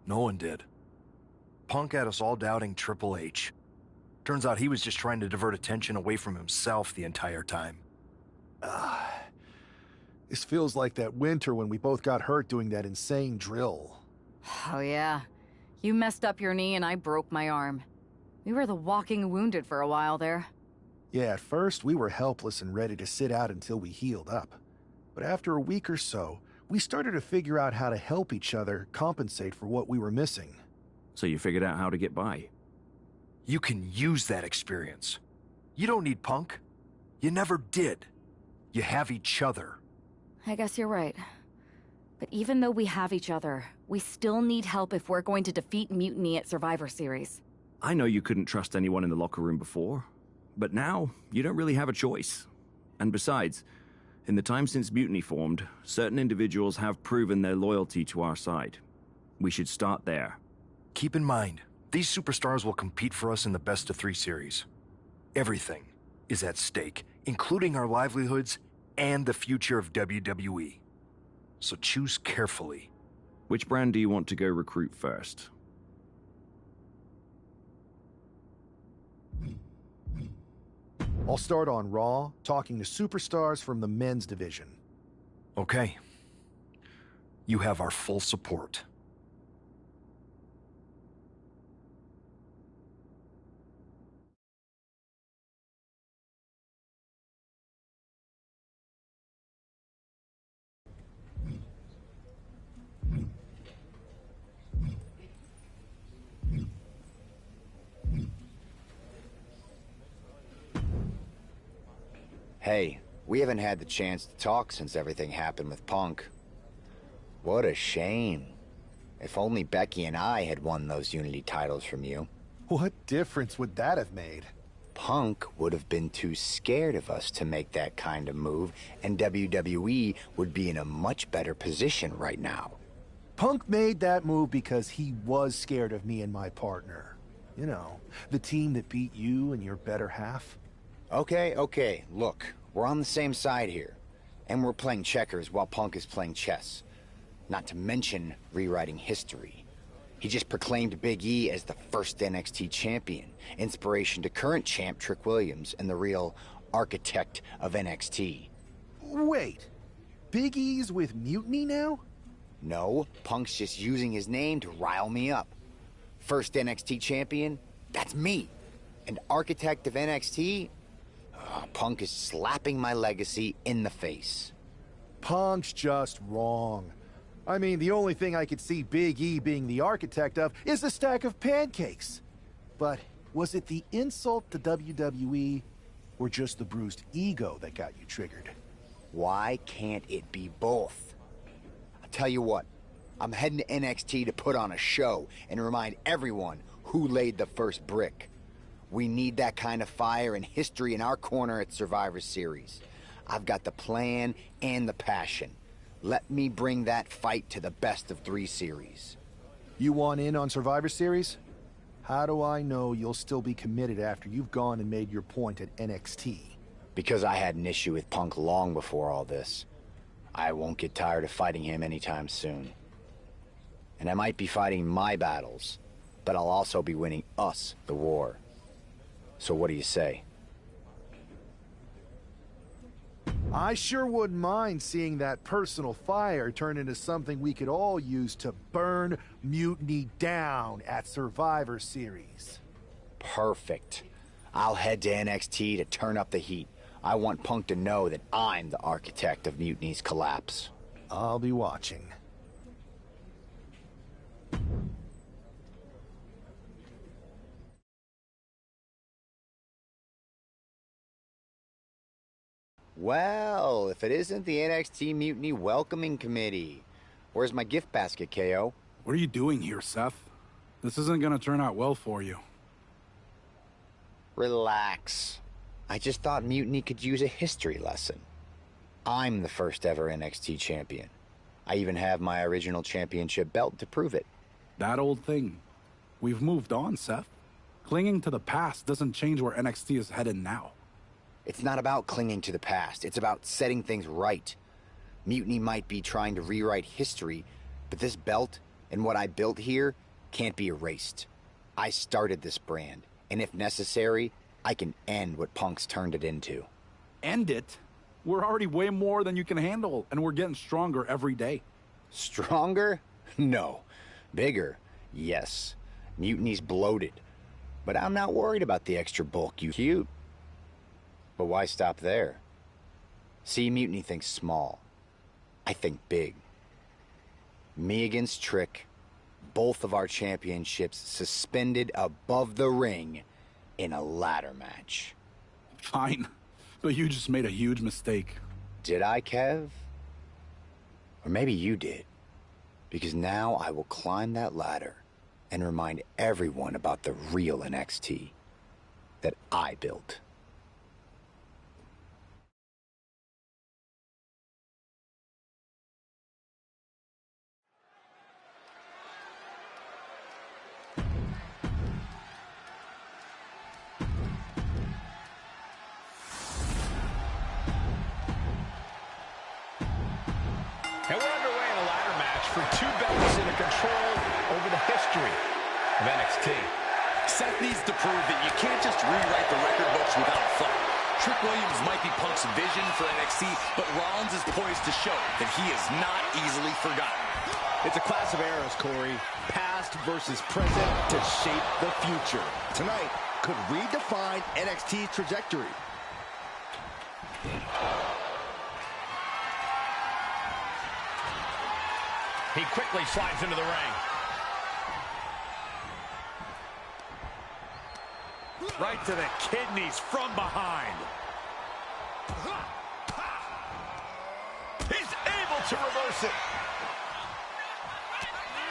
S12: No one did. Punk had us all doubting Triple H. Turns out he was just trying to divert attention away from himself the entire time.
S9: This feels like that winter when we both got hurt doing that insane drill.
S5: Oh yeah. You messed up your knee and I broke my arm. We were the walking wounded for a while there.
S9: Yeah, at first we were helpless and ready to sit out until we healed up. But after a week or so, we started to figure out how to help each other compensate for what we were missing.
S13: So you figured out how to get by?
S12: You can use that experience. You don't need Punk. You never did. You have each other.
S5: I guess you're right. But even though we have each other, we still need help if we're going to defeat Mutiny at Survivor Series.
S13: I know you couldn't trust anyone in the locker room before, but now you don't really have a choice. And besides, in the time since Mutiny formed, certain individuals have proven their loyalty to our side. We should start there.
S12: Keep in mind, these superstars will compete for us in the best-of-3 series. Everything is at stake, including our livelihoods and the future of WWE. So choose carefully.
S13: Which brand do you want to go recruit first?
S9: I'll start on Raw, talking to superstars from the men's division.
S12: Okay. You have our full support.
S14: Hey, we haven't had the chance to talk since everything happened with Punk. What a shame. If only Becky and I had won those Unity titles from you.
S9: What difference would that have made?
S14: Punk would have been too scared of us to make that kind of move, and WWE would be in a much better position right now.
S9: Punk made that move because he was scared of me and my partner. You know, the team that beat you and your better half.
S14: Okay, look, we're on the same side here. And we're playing checkers while Punk is playing chess. Not to mention rewriting history. He just proclaimed Big E as the first NXT champion, inspiration to current champ Trick Williams and the real architect of NXT.
S9: Wait, Big E's with Mutiny now?
S14: No, Punk's just using his name to rile me up. First NXT champion? That's me. And architect of NXT? Punk is slapping my legacy in the face.
S9: Punk's just wrong. I mean, the only thing I could see Big E being the architect of is the stack of pancakes. But was it the insult to WWE or just the bruised ego that got you triggered?
S14: Why can't it be both? I'll tell you what, I'm heading to NXT to put on a show and remind everyone who laid the first brick. We need that kind of fire and history in our corner at Survivor Series. I've got the plan and the passion. Let me bring that fight to the best-of-3 series.
S9: You want in on Survivor Series? How do I know you'll still be committed after you've gone and made your point at NXT?
S14: Because I had an issue with Punk long before all this. I won't get tired of fighting him anytime soon. And I might be fighting my battles, but I'll also be winning us the war. So what do you say?
S9: I sure wouldn't mind seeing that personal fire turn into something we could all use to burn Mutiny down at Survivor Series.
S14: Perfect. I'll head to NXT to turn up the heat. I want Punk to know that I'm the architect of Mutiny's collapse.
S9: I'll be watching.
S14: Well, if it isn't the NXT Mutiny Welcoming Committee. Where's my gift basket, KO?
S15: What are you doing here, Seth? This isn't gonna turn out well for you.
S14: Relax. I just thought Mutiny could use a history lesson. I'm the first ever NXT champion. I even have my original championship belt to prove it.
S15: That old thing. We've moved on, Seth. Clinging to the past doesn't change where NXT is headed now.
S14: It's not about clinging to the past. It's about setting things right. Mutiny might be trying to rewrite history, but this belt and what I built here can't be erased. I started this brand, and if necessary, I can end what Punk's turned it into.
S15: End it? We're already way more than you can handle, and we're getting stronger every day.
S14: Stronger? No. Bigger? Yes. Mutiny's bloated. But I'm not worried about the extra bulk, you cute. But why stop there? See, Mutiny thinks small. I think big. Me against Trick, both of our championships suspended above the ring in a ladder match.
S15: Fine, but you just made a huge mistake.
S14: Did I, Kev? Or maybe you did. Because now I will climb that ladder and remind everyone about the real NXT that I built.
S3: And we're underway in a ladder match for two belts in control over the history of NXT.
S2: Seth needs to prove that you can't just rewrite the record books without a fight. Trick Williams might be Punk's vision for NXT, but Rollins is poised to show that he is not easily forgotten.
S1: It's a class of eras, Corey. Past versus present to shape the future. Tonight could redefine NXT's trajectory.
S3: He quickly slides into the ring.
S2: Right to the kidneys from behind.
S3: He's able to reverse it.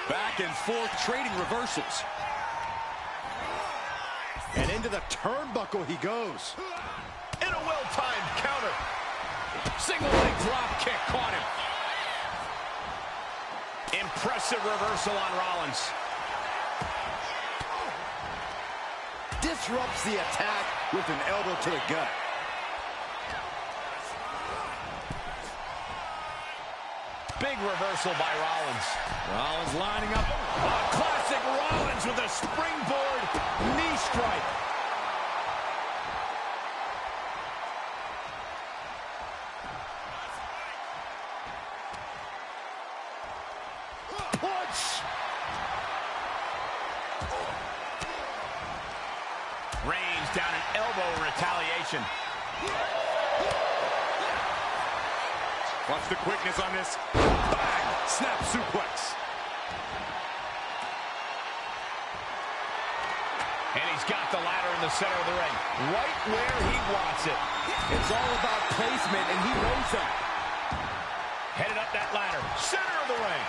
S2: Back and forth trading reversals.
S1: And into the turnbuckle he goes.
S3: In a well-timed counter. Single leg drop kick caught him. Impressive reversal on Rollins.
S1: Disrupts the attack with an elbow to the gut.
S3: Big reversal by Rollins.
S2: Rollins lining up.
S3: A classic Rollins with a springboard knee strike.
S1: Punch!
S3: Reigns down an elbow in retaliation.
S2: Watch the quickness on this. Bang! Snap suplex.
S3: And he's got the ladder in the center of the ring. Right where he wants it.
S1: It's all about placement, and he knows that.
S3: Headed up that ladder. Center of the ring.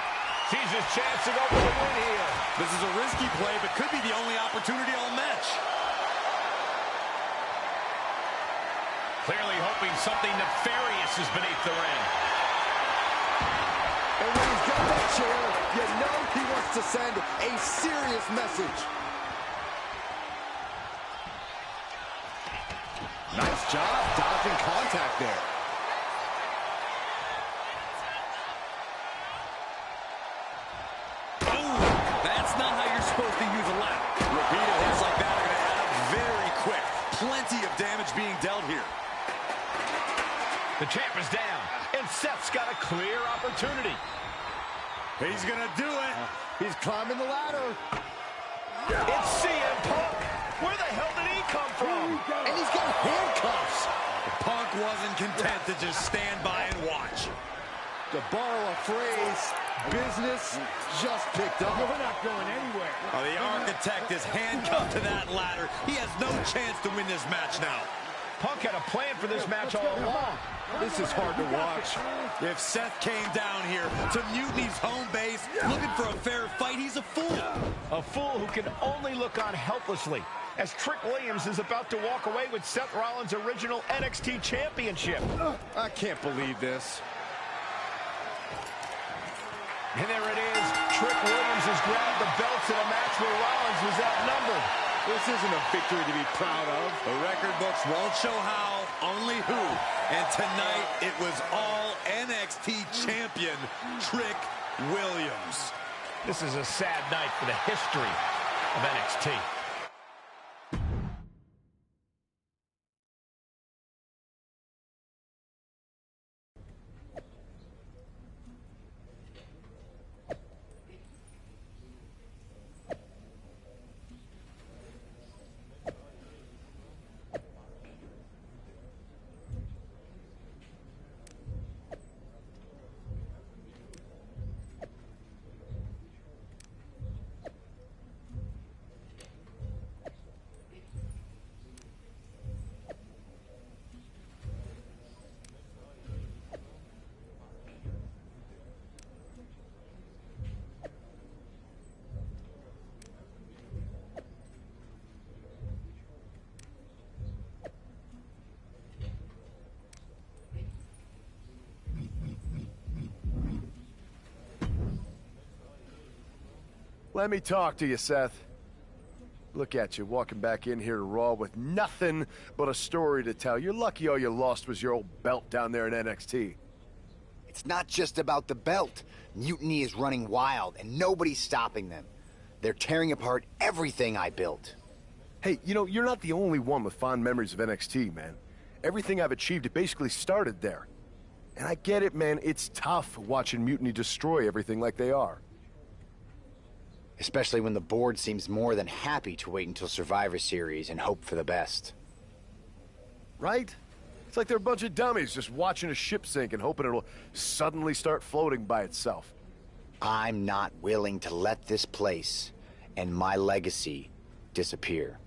S3: Sees his chance to go for the win here.
S2: This is a risky play, but could be the only opportunity all match.
S3: Clearly hoping something nefarious is beneath the ring.
S1: And when he's got that chair, you know he wants to send a serious message. Nice job dodging contact there.
S2: Ooh, that's not how you're supposed to use a ladder. Repeated hits like that are going to add up very quick. Plenty of damage being dealt here.
S3: The champ is down, and Seth's got a clear opportunity.
S2: He's going to do it.
S1: He's climbing the ladder.
S3: It's CM Punk. Where the hell
S7: from?
S2: And he's got handcuffs. Punk wasn't content to just stand by and watch.
S1: To borrow a phrase, business just picked up.
S8: We're not going anywhere.
S2: Oh, the architect is handcuffed to that ladder. He has no chance to win this match now.
S7: Punk had a plan for this match all along.
S1: This is hard to watch.
S2: If Seth came down here to Mutiny's home base looking for a fair fight, he's a fool.
S7: A fool who can only look on helplessly as Trick Williams is about to walk away with Seth Rollins' original NXT championship.
S1: I can't believe this.
S7: And there it is. Trick Williams has grabbed the belts in a match where Rollins was outnumbered.
S1: This isn't a victory to be proud of.
S2: The record books won't show how, only who. And tonight, it was all NXT champion Trick Williams.
S7: This is a sad night for the history of NXT.
S9: Let me talk to you, Seth. Look at you, walking back in here to Raw with nothing but a story to tell. You're lucky all you lost was your old belt down there in NXT.
S14: It's not just about the belt. Mutiny is running wild, and nobody's stopping them. They're tearing apart everything I built.
S9: Hey, you know, you're not the only one with fond memories of NXT, man. Everything I've achieved, it basically started there. And I get it, man. It's tough watching Mutiny destroy everything like they are.
S14: Especially when the board seems more than happy to wait until Survivor Series and hope for the best.
S9: Right? It's like they're a bunch of dummies just watching a ship sink and hoping it'll suddenly start floating by itself.
S14: I'm not willing to let this place and my legacy disappear.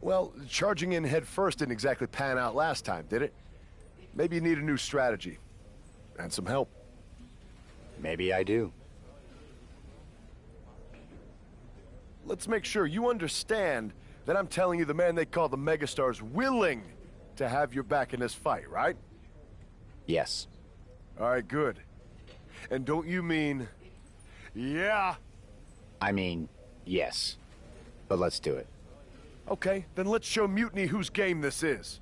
S9: Well, charging in head first didn't exactly pan out last time, did it? Maybe you need a new strategy. And some help.
S14: Maybe I do.
S9: Let's make sure you understand that I'm telling you the man they call the Megastar's willing to have your back in this fight, right?
S14: Yes.
S9: All right, good. And don't you mean, yeah?
S14: I mean, yes. But let's do it.
S9: Okay, then let's show Mutiny whose game this is.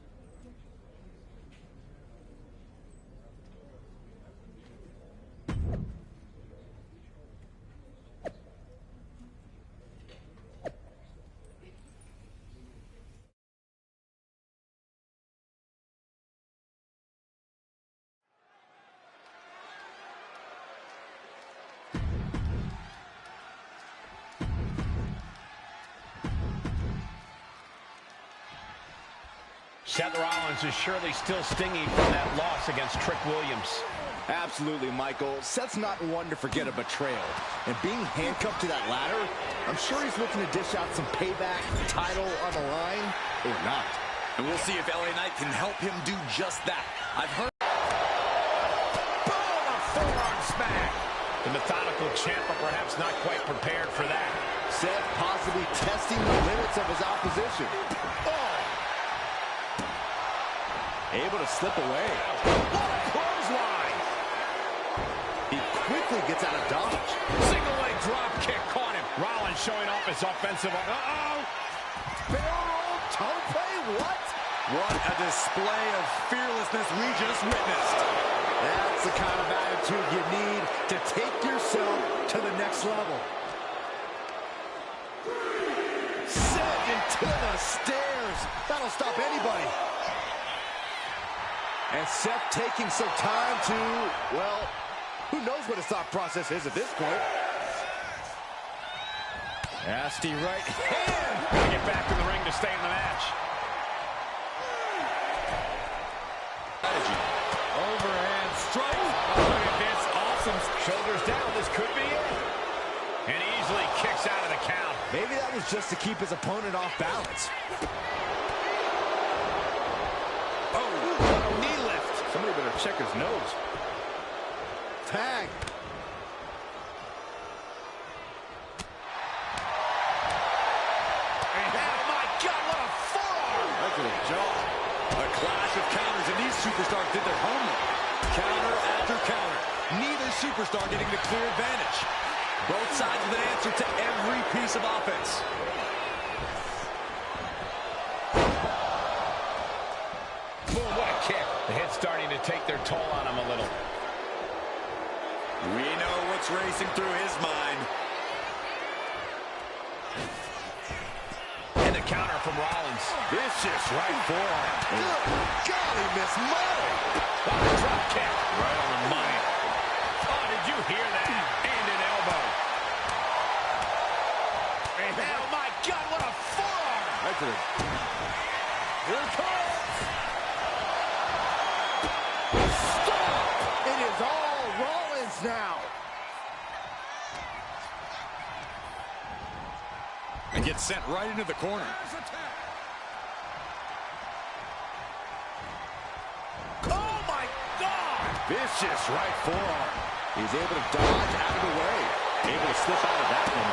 S7: Seth Rollins is surely still stinging from that loss against Trick Williams.
S1: Absolutely, Michael. Seth's not one to forget a betrayal. And being handcuffed to that ladder, I'm sure he's looking to dish out some payback, title on the line, or not.
S2: And we'll see if LA Knight can help him do just that. I've heard...
S7: Boom! A forearm smack. The methodical champ, but perhaps not quite prepared for that.
S1: Seth possibly testing the limits of his opposition. Oh! Able to slip away.
S7: What a clothesline!
S1: He quickly gets out of dodge.
S7: Single leg drop kick caught him. Rollins showing off his offensive. Uh-oh!
S1: Barrel tope? What?
S2: What a display of fearlessness we just witnessed.
S1: That's the kind of attitude you need to take yourself to the next level. Sent into the stairs. That'll stop anybody. And Seth taking some time to, well, who knows what his thought process is at this point.
S7: Nasty right hand. Gotta get back in the ring to stay in the match.
S2: strike.
S3: Oh, look at this. Awesome. Shoulders down. This could be it. And easily kicks out of the count.
S1: Maybe that was just to keep his opponent off balance.
S3: Oh, knee lift. Somebody better check his nose.
S1: Tag.
S3: Oh, my God, what a forearm.
S1: Right to the jaw.
S2: A clash of counters, and these superstars did their homework. Counter after counter. Neither superstar getting the clear advantage. Both sides with an answer to every piece of offense.
S3: Boom, what a kick. The hit's starting to take their toll on him a little.
S2: We know what's racing through his mind.
S3: And the counter from Rollins. Vicious right forearm.
S1: Good golly, Miss Molly.
S3: Oh, drop kick. Right on the money. Oh, did you hear that? And an elbow. And oh, my God, what a forearm.
S1: Right to the...
S3: Here it comes.
S1: Stop! It is all Rollins now.
S2: And gets sent right into the corner.
S3: Oh, my God.
S1: Vicious right forearm. He's able to dodge out of the way. Able to slip out of that one.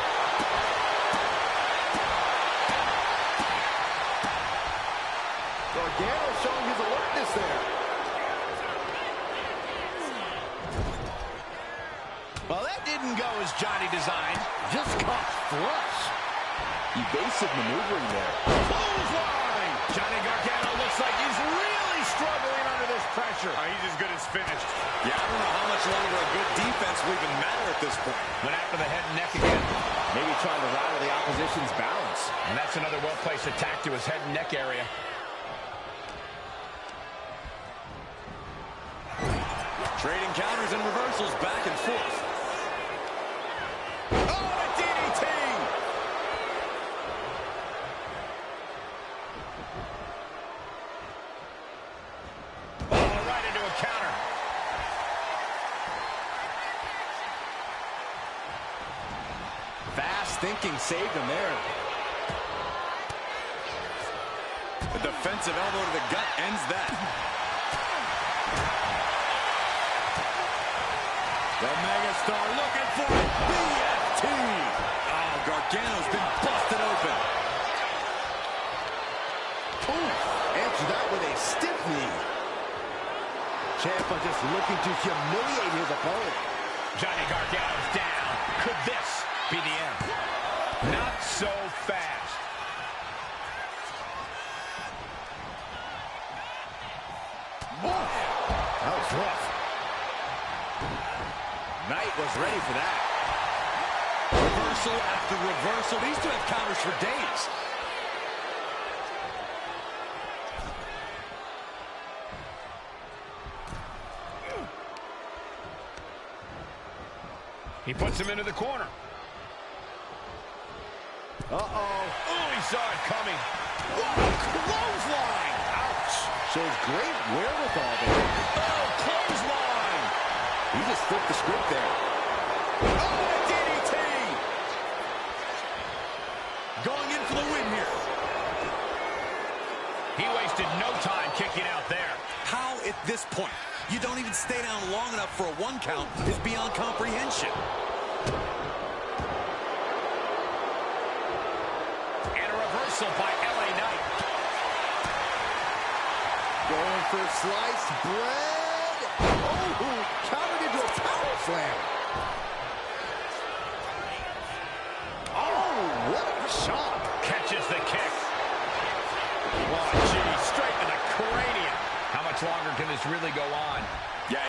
S1: Gargano showing his alertness there.
S3: Well, that didn't go as Johnny designed.
S1: Just caught flush. Evasive maneuvering there.
S3: Clothesline! Johnny Gargano looks like he's really struggling under this pressure.
S7: Oh, he's as good as finished.
S2: Yeah, I don't know how much longer a good defense will even matter at this point.
S3: Went after the head and neck again.
S1: Maybe trying to rattle the opposition's balance.
S3: And that's another well-placed attack to his head and neck area.
S2: Trading counters and reversals back and forth. Oh, a DDT!
S3: Oh, right into a counter.
S1: Fast thinking saved him there.
S2: A defensive elbow to the gut ends that. The megastar looking for it. BFT. Oh, Gargano's been busted open.
S1: Ooh, answer that with a stiff knee. Ciampa just looking to humiliate his opponent.
S3: Johnny Gargano's down. Could this be the end? Not so fast.
S1: That was rough. Knight was ready for that.
S2: Reversal after reversal. These two have counters for days.
S3: He puts him into the corner.
S1: Uh-oh.
S3: Oh, he saw it coming. What a clothesline. Ouch.
S1: Shows great wherewithal there.
S3: Oh, clothesline.
S1: He just flipped the script there.
S2: Oh, a DDT. Going in for the win here.
S3: He wasted no time kicking out there.
S2: How at this point you don't even stay down long enough for a 1 count is beyond comprehension.
S3: And a reversal by LA Knight.
S1: Going for sliced bread. Oh, countered into a power slam. Oh, what a shot.
S3: Catches the kick. Oh, gee, straight to the cranium. How much longer can this really go on?
S2: Yeah.